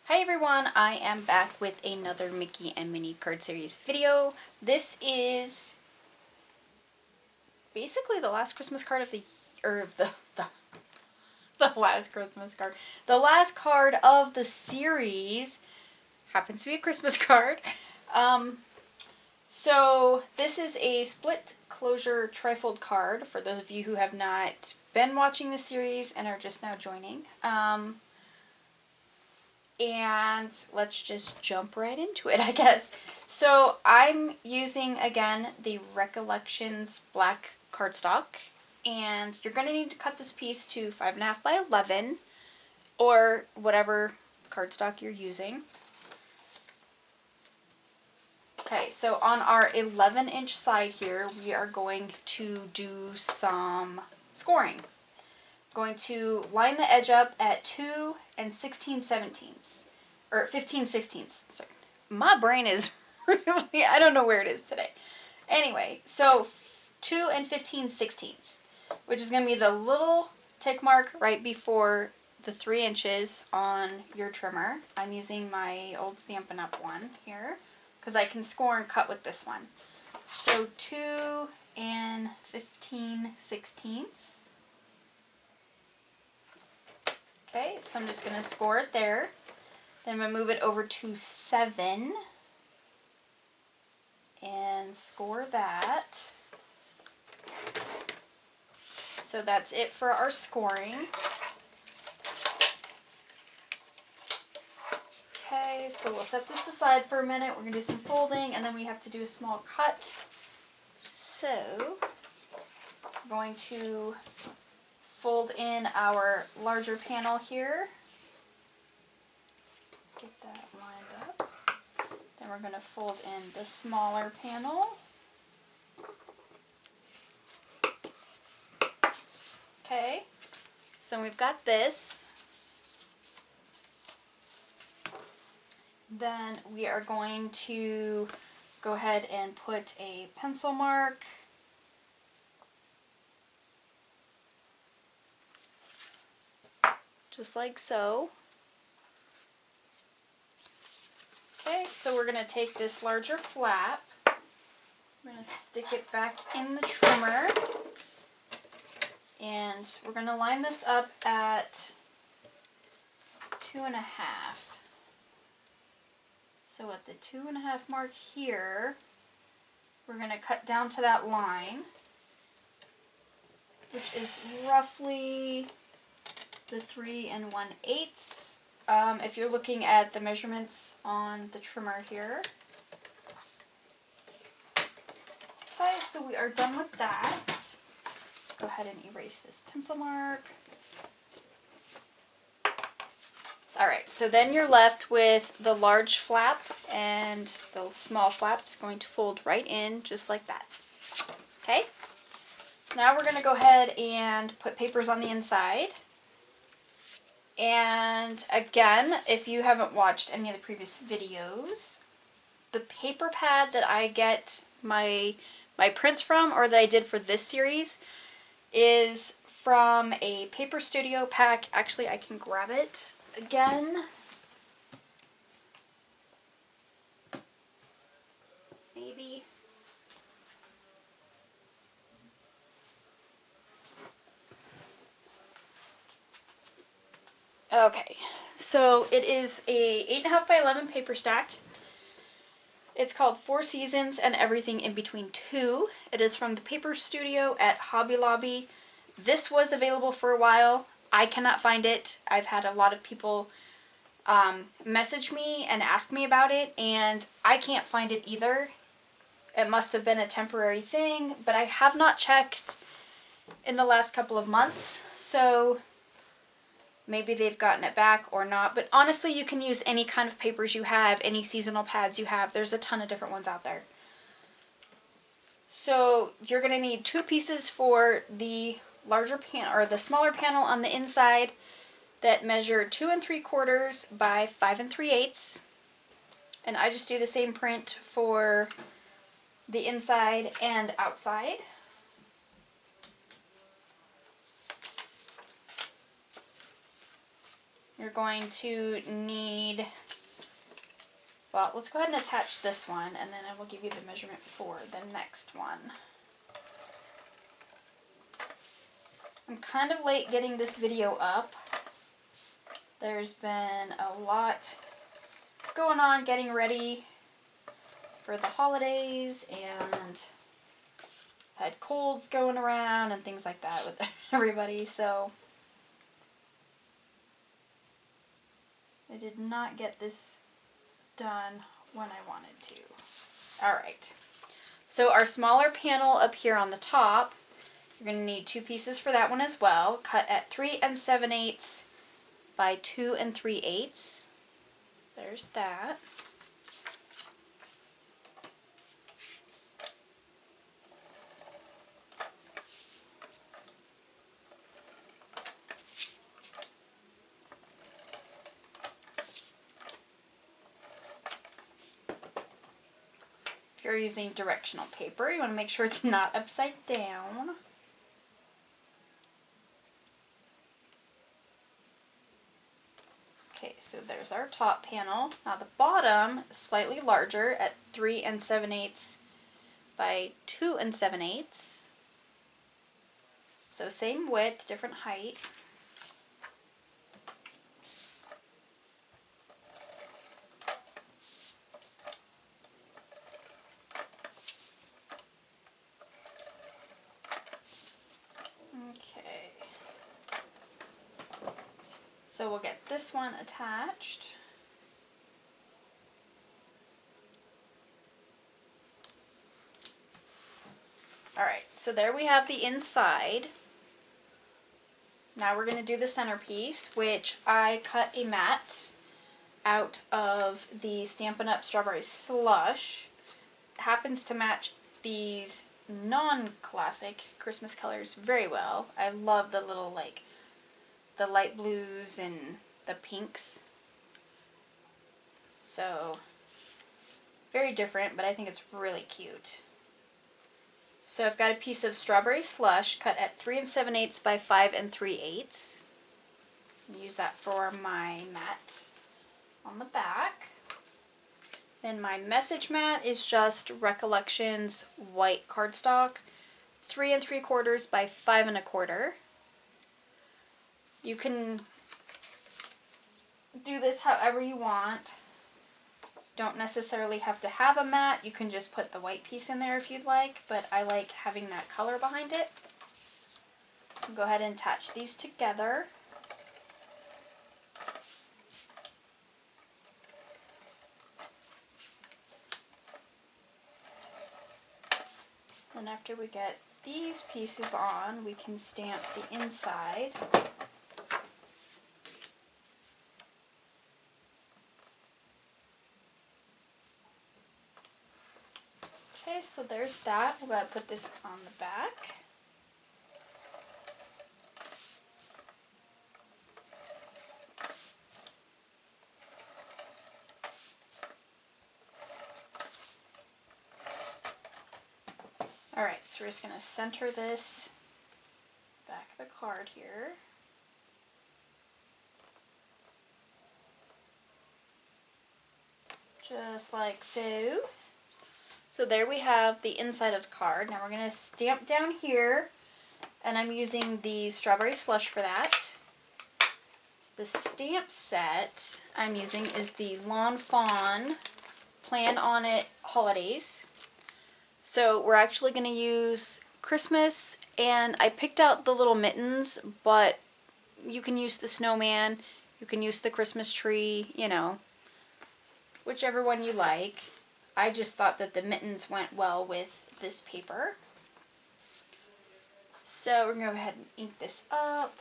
Hi everyone, I am back with another Mickey and Minnie card series video. This is basically the last Christmas card of the last Christmas card. The last card of the series happens to be a Christmas card. So this is a split closure trifold card for those of you who have not been watching the series and are just now joining. And let's just jump right into it, I guess. So I'm using, again, the Recollections black cardstock. And you're going to need to cut this piece to 5.5 by 11, or whatever cardstock you're using. Okay, so on our 11-inch side here, we are going to do some scoring. Going to line the edge up at 2 16/17, or 15/16. Sorry, my brain is really, I don't know where it is today. Anyway, so 2 15/16, which is going to be the little tick mark right before the 3 inches on your trimmer. I'm using my old Stampin' Up! One here because I can score and cut with this one. So 2 15/16. Okay, so I'm just going to score it there. Then I'm going to move it over to 7 and score that. So that's it for our scoring. Okay, so we'll set this aside for a minute. We're going to do some folding and then we have to do a small cut. So we're going to fold in our larger panel here. Get that lined up. Then we're going to fold in the smaller panel. Okay, so we've got this. Then we are going to go ahead and put a pencil mark . Just like so. Okay, so we're going to take this larger flap. We're going to stick it back in the trimmer. And we're going to line this up at 2.5. So at the 2.5 mark here, we're going to cut down to that line, which is roughly the 3 1/8. If you're looking at the measurements on the trimmer here. Okay, so we are done with that. Go ahead and erase this pencil mark. Alright, so then you're left with the large flap, and the small flap is going to fold right in just like that. Okay? So now we're going to go ahead and put papers on the inside. And again, if you haven't watched any of the previous videos, the paper pad that I get my prints from, or that I did for this series, is from a Paper Studio pack. Actually, I can grab it again. Maybe. Okay, so it is a 8.5 by 11 paper stack. It's called 4 Seasons and Everything in Between 2. It is from the Paper Studio at Hobby Lobby. This was available for a while. I cannot find it. I've had a lot of people message me and ask me about it, and I can't find it either. It must have been a temporary thing, but I have not checked in the last couple of months, so maybe they've gotten it back or not. But honestly, you can use any kind of papers you have, any seasonal pads you have. There's a ton of different ones out there. So you're going to need 2 pieces for the larger panel, or the smaller panel on the inside, that measure 2 3/4 by 5 3/8. And I just do the same print for the inside and outside. you're going to need, well, let's go ahead and attach this one, and then I will give you the measurement for the next one. I'm kind of late getting this video up. There's been a lot going on getting ready for the holidays, and had colds going around and things like that with everybody, so I did not get this done when I wanted to. Alright, so our smaller panel up here on the top, you're going to need 2 pieces for that one as well, cut at 3 7/8 by 2 3/8. There's that. If you're using directional paper, you want to make sure it's not upside down. Okay, so there's our top panel. Now the bottom is slightly larger at 3 7/8 by 2 7/8. So same width, different height. Okay. So we'll get this one attached. Alright, so there we have the inside. Now we're going to do the centerpiece, which I cut a mat out of the Stampin' Up! Strawberry Slush. It happens to match these non-classic Christmas colors very well. I love the little, like, the light blues and the pinks. So, very different, but I think it's really cute. So I've got a piece of Strawberry Slush cut at 3 7/8 by 5 3/8. Use that for my mat on the back. Then my message mat is just Recollections white cardstock, 3 3/4 by 5 1/4. You can do this however you want. Don't necessarily have to have a mat. You can just put the white piece in there if you'd like, but I like having that color behind it. So go ahead and attach these together. And after we get these pieces on, we can stamp the inside. Okay, so there's that. We're going to put this on the back. Alright, so we're just going to center this back of the card here. Just like so. So there we have the inside of the card. Now we're going to stamp down here, and I'm using the Strawberry Slush for that. So the stamp set I'm using is the Lawn Fawn Plan On It Holidays. So we're actually going to use Christmas, and I picked out the little mittens, but you can use the snowman, you can use the Christmas tree, you know, whichever one you like. I just thought that the mittens went well with this paper. So we're going to go ahead and ink this up.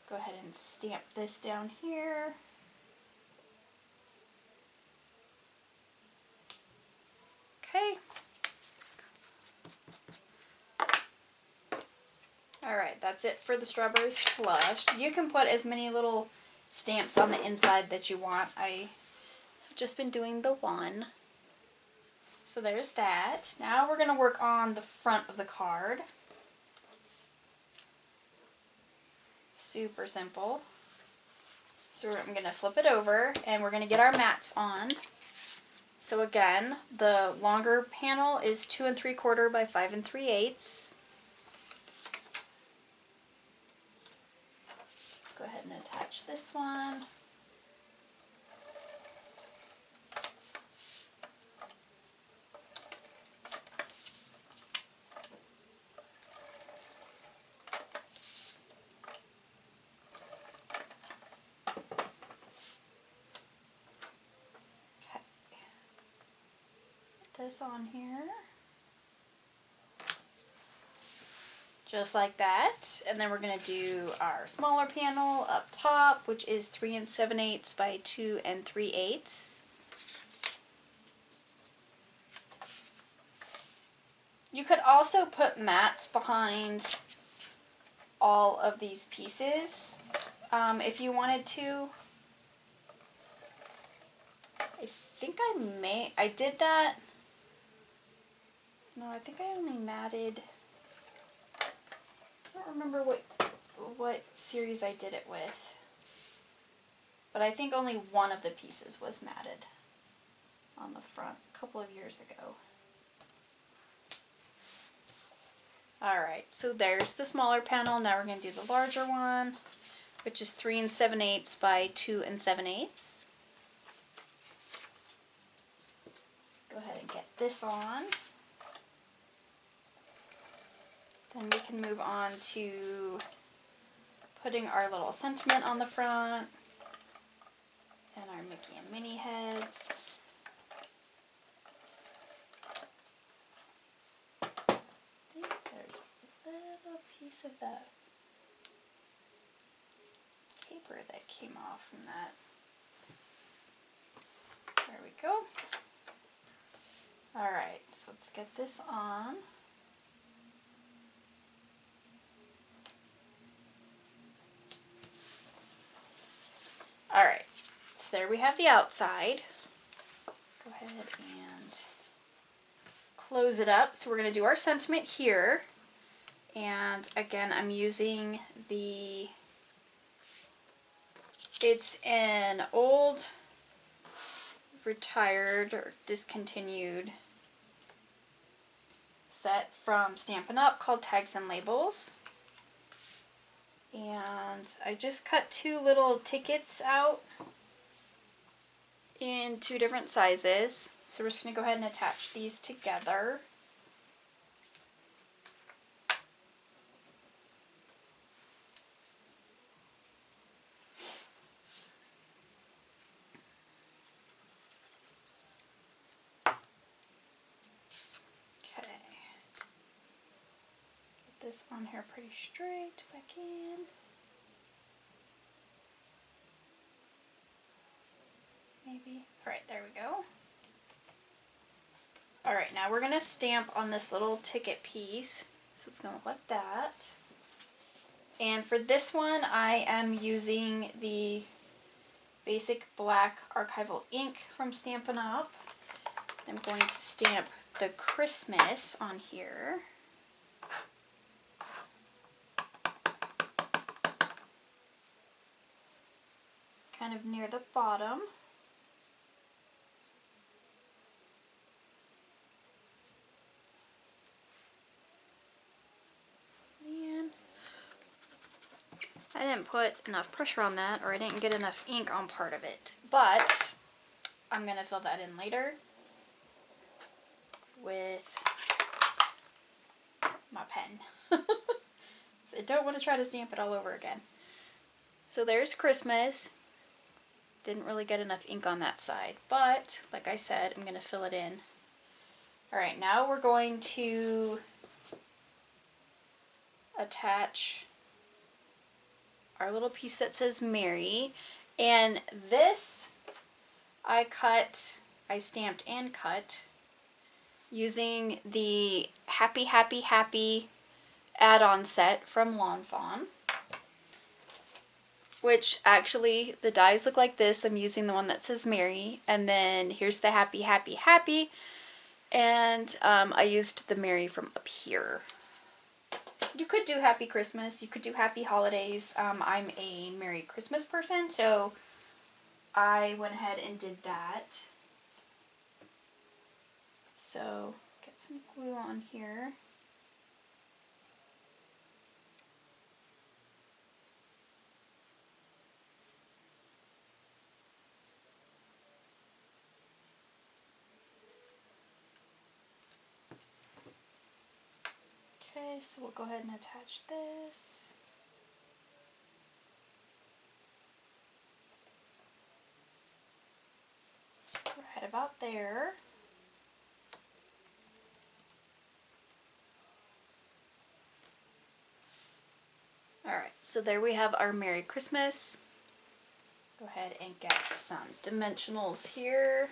Go ahead and stamp this down here. Okay. Alright, that's it for the Strawberry Slush. You can put as many little stamps on the inside that you want. I have just been doing the one. So there's that. Now we're going to work on the front of the card. super simple. So I'm going to flip it over and we're going to get our mats on. So again, the longer panel is 2 3/4 by 5 3/8. Go ahead and attach this one. Okay. Put this on here. Just like that. And then we're going to do our smaller panel up top, which is 3 7/8 by 2 3/8. You could also put mats behind all of these pieces if you wanted to. I think I did that. No, I think I only matted. I don't remember what series I did it with, but I think only one of the pieces was matted on the front a couple of years ago. Alright, so there's the smaller panel. Now we're going to do the larger one, which is 3 7/8 by 2 7/8. Go ahead and get this on. Then we can move on to putting our little sentiment on the front and our Mickey and Minnie heads. I think there's a little piece of that paper that came off from that. There we go. Alright, so let's get this on. Alright, so there we have the outside. Go ahead and close it up. So we're going to do our sentiment here. And again, I'm using it's an old, retired, or discontinued set from Stampin' Up! Called Tags and Labels. And I just cut 2 little tickets out in 2 different sizes. So we're just going to go ahead and attach these together. Okay. Get this on here pretty straight if I can. Maybe. Alright, there we go. Alright, now we're going to stamp on this little ticket piece. So it's going to look like that. And for this one, I am using the basic black archival ink from Stampin' Up! I'm going to stamp the Christmas on here. Kind of near the bottom. I didn't put enough pressure on that, or I didn't get enough ink on part of it, but I'm going to fill that in later with my pen. I don't want to try to stamp it all over again. So there's Christmas. Didn't really get enough ink on that side, but like I said, I'm going to fill it in. Alright, now we're going to attach our little piece that says Mary, and this I stamped and cut using the Happy Happy Happy add-on set from Lawn Fawn, which actually the dies look like this. I'm using the one that says Mary, and then here's the Happy Happy Happy, and I used the Mary from up here. You could do Happy Christmas. You could do Happy Holidays. I'm a Merry Christmas person, so I went ahead and did that. So, get some glue on here. Okay, so we'll go ahead and attach this. Right about there. Alright, so there we have our Merry Christmas. Go ahead and get some dimensionals here.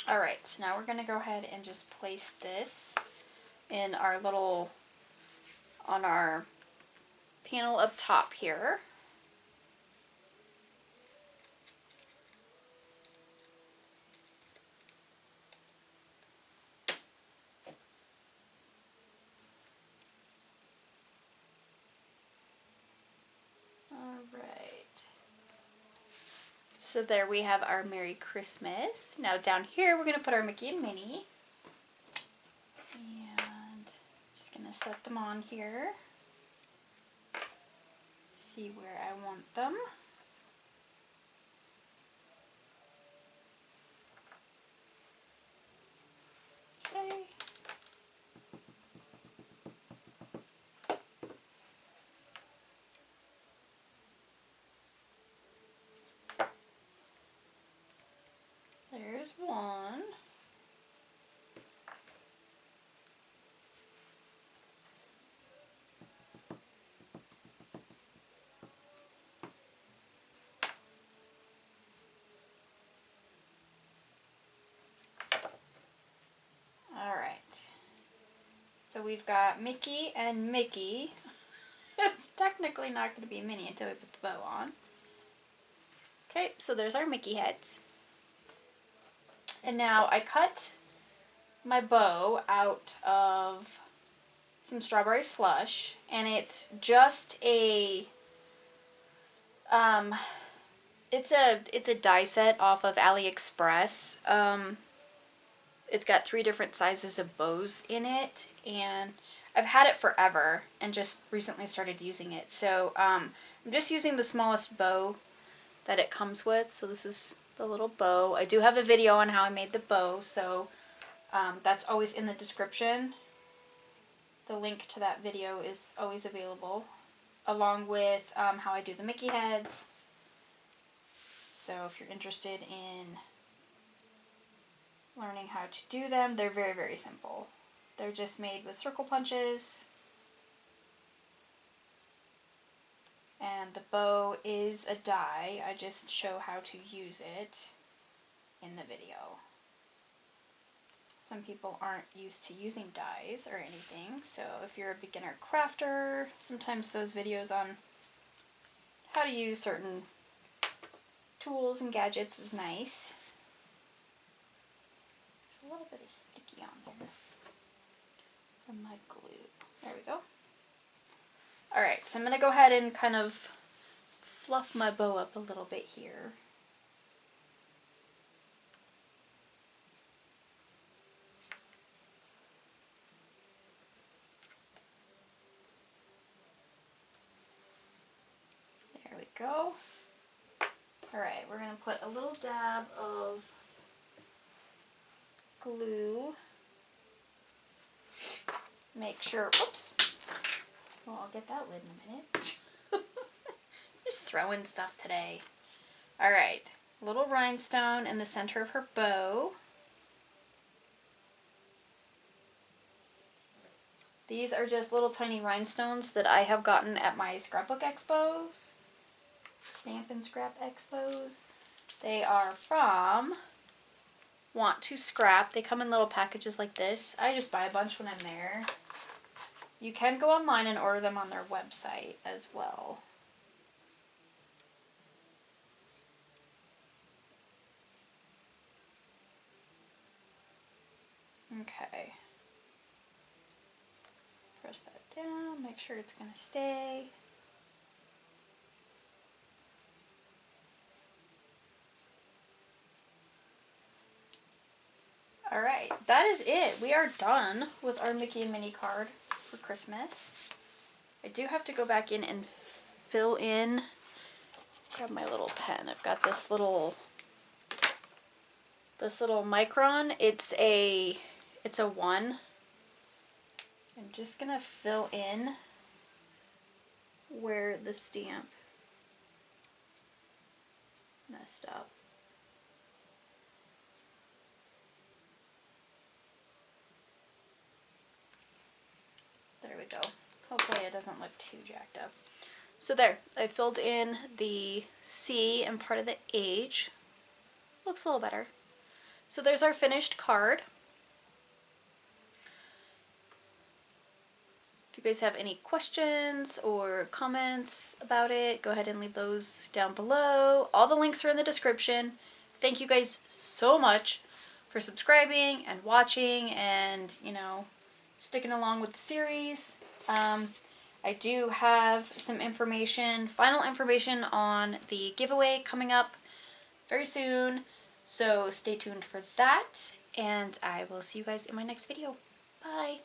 Alright, so now we're going to go ahead and just place this in our little, on our panel up top here. So there we have our Merry Christmas. Now down here we're going to put our Mickey and Minnie. And just going to set them on here. See where I want them. Okay. There's one. Alright. So we've got Mickey and Mickey. It's technically not going to be Minnie until we put the bow on. Okay, so there's our Mickey heads. And now I cut my bow out of some strawberry slush, and it's just a it's a die set off of AliExpress. It's got 3 different sizes of bows in it, and I've had it forever and just recently started using it. So I'm just using the smallest bow that it comes with. So this is the little bow. I do have a video on how I made the bow, so that's always in the description. The link to that video is always available, along with how I do the Mickey heads. So if you're interested in learning how to do them, they're very, very simple. They're just made with circle punches. And the bow is a die. I just show how to use it in the video. Some people aren't used to using dies or anything, so if you're a beginner crafter, sometimes those videos on how to use certain tools and gadgets is nice. There's a little bit of sticky on here from my glue. There we go. Alright, so I'm going to go ahead and kind of fluff my bow up a little bit here. There we go. Alright, we're going to put a little dab of glue. Make sure, oops. Well, I'll get that lid in a minute. Just throwing stuff today. Alright, little rhinestone in the center of her bow. These are just little tiny rhinestones that I have gotten at my scrapbook expos. Stamp and scrap expos. They are from want to scrap, they come in little packages like this. I just buy a bunch when I'm there. You can go online and order them on their website as well. Okay. Press that down, make sure it's going to stay. Alright, that is it. We are done with our Mickey and Minnie card for Christmas. I do have to go back in and fill in. Grab my little pen. I've got this little micron. It's a 1. I'm just gonna fill in where the stamp messed up. There we go. Hopefully it doesn't look too jacked up. So there, I filled in the C and part of the H. Looks a little better. So there's our finished card. If you guys have any questions or comments about it, go ahead and leave those down below. All the links are in the description. Thank you guys so much for subscribing and watching and, you know, sticking along with the series. I do have some information, final information on the giveaway coming up very soon. So stay tuned for that, and I will see you guys in my next video. Bye!